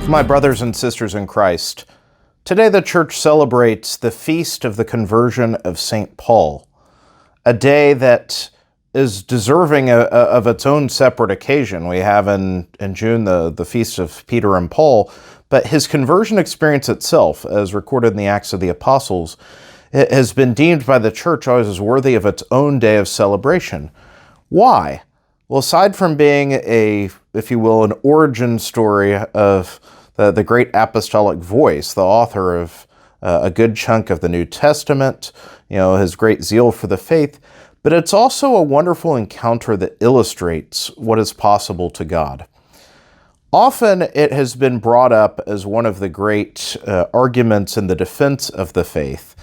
My brothers and sisters in Christ, today the Church celebrates the feast of the conversion of St. Paul, a day that is deserving of its own separate occasion. We have in June the feast of Peter and Paul, but his conversion experience itself, as recorded in the Acts of the Apostles, it has been deemed by the Church always as worthy of its own day of celebration. Why? Well, aside from being if you will, an origin story of the great apostolic voice, the author of a good chunk of the New Testament, his great zeal for the faith, but it's also a wonderful encounter that illustrates what is possible to God. Often it has been brought up as one of the great arguments in the defense of the faith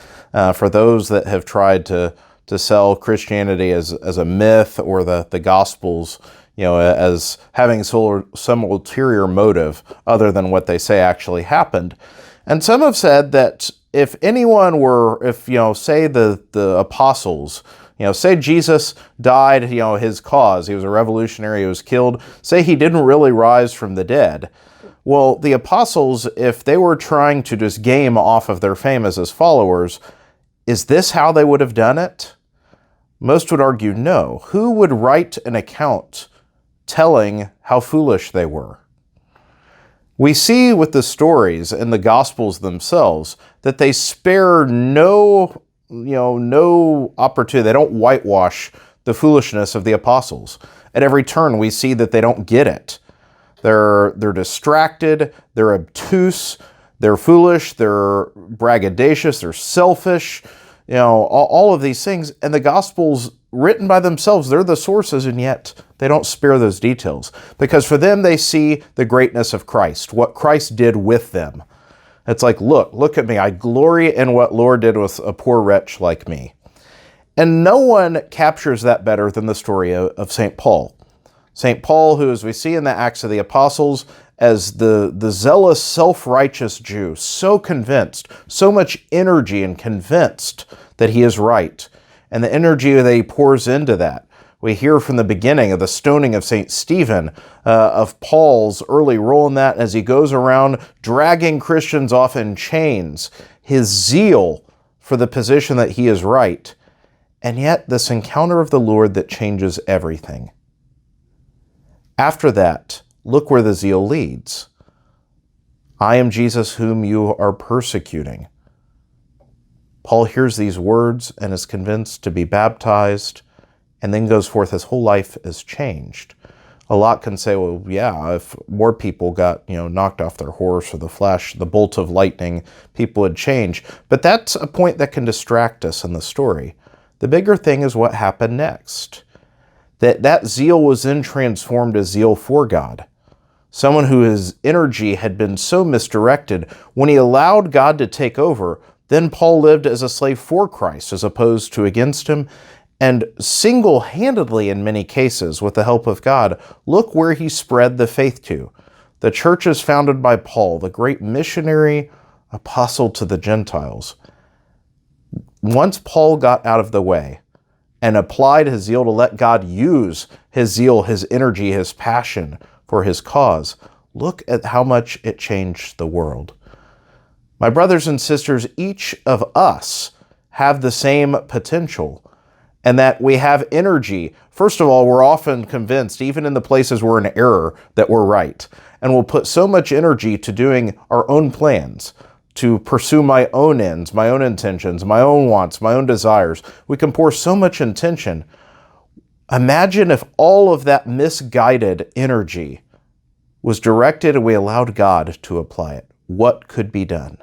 for those that have tried to sell Christianity as a myth or the Gospels, as having some ulterior motive other than what they say actually happened. And some have said that if say the apostles, say Jesus died, his cause, he was a revolutionary, he was killed, say he didn't really rise from the dead. Well, the apostles, if they were trying to just game off of their fame as his followers, is this how they would have done it? Most would argue no. Who would write an account telling how foolish they were? We see with the stories in the Gospels themselves that they spare no opportunity. They don't whitewash the foolishness of the apostles. At every turn, we see that they don't get it. They're distracted, they're obtuse, they're foolish, they're braggadocious, they're selfish, all of these things. And the Gospels, written by themselves, they're the sources, and yet they don't spare those details. Because for them, they see the greatness of Christ, what Christ did with them. It's like, look at me. I glory in what Lord did with a poor wretch like me. And no one captures that better than the story of St. Paul. St. Paul, who, as we see in the Acts of the Apostles, as the zealous, self-righteous Jew, so convinced, so much energy and convinced that he is right, and the energy that he pours into that. We hear from the beginning of the stoning of St. Stephen, of Paul's early role in that as he goes around dragging Christians off in chains, his zeal for the position that he is right, and yet this encounter of the Lord that changes everything. After that, look where the zeal leads. I am Jesus whom you are persecuting. Paul hears these words and is convinced to be baptized, and then goes forth. His whole life is changed. A lot can say, well, yeah, if more people got, knocked off their horse or the flash, the bolt of lightning, people would change. But that's a point that can distract us in the story. The bigger thing is what happened next. That zeal was then transformed as zeal for God. Someone whose energy had been so misdirected, when he allowed God to take over, then Paul lived as a slave for Christ as opposed to against him. And single-handedly, in many cases, with the help of God, look where he spread the faith to. The churches founded by Paul, the great missionary apostle to the Gentiles. Once Paul got out of the way and applied his zeal to let God use his zeal, his energy, his passion for his cause, look at how much it changed the world. My brothers and sisters, each of us have the same potential, and that we have energy. First of all, we're often convinced, even in the places we're in error, that we're right. And we'll put so much energy to doing our own plans, to pursue my own ends, my own intentions, my own wants, my own desires. We can pour so much intention. Imagine if all of that misguided energy was directed and we allowed God to apply it. What could be done?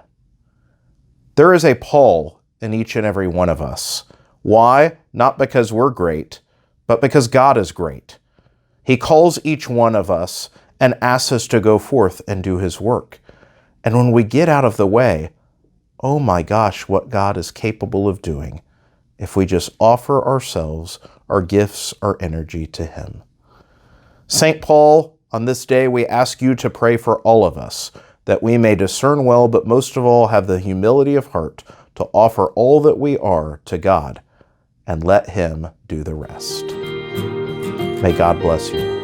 There is a Paul in each and every one of us. Why? Not because we're great, but because God is great. He calls each one of us and asks us to go forth and do his work. And when we get out of the way, oh my gosh, what God is capable of doing if we just offer ourselves, our gifts, our energy to him. St. Paul, on this day, we ask you to pray for all of us, that we may discern well, but most of all have the humility of heart to offer all that we are to God and let him do the rest. May God bless you.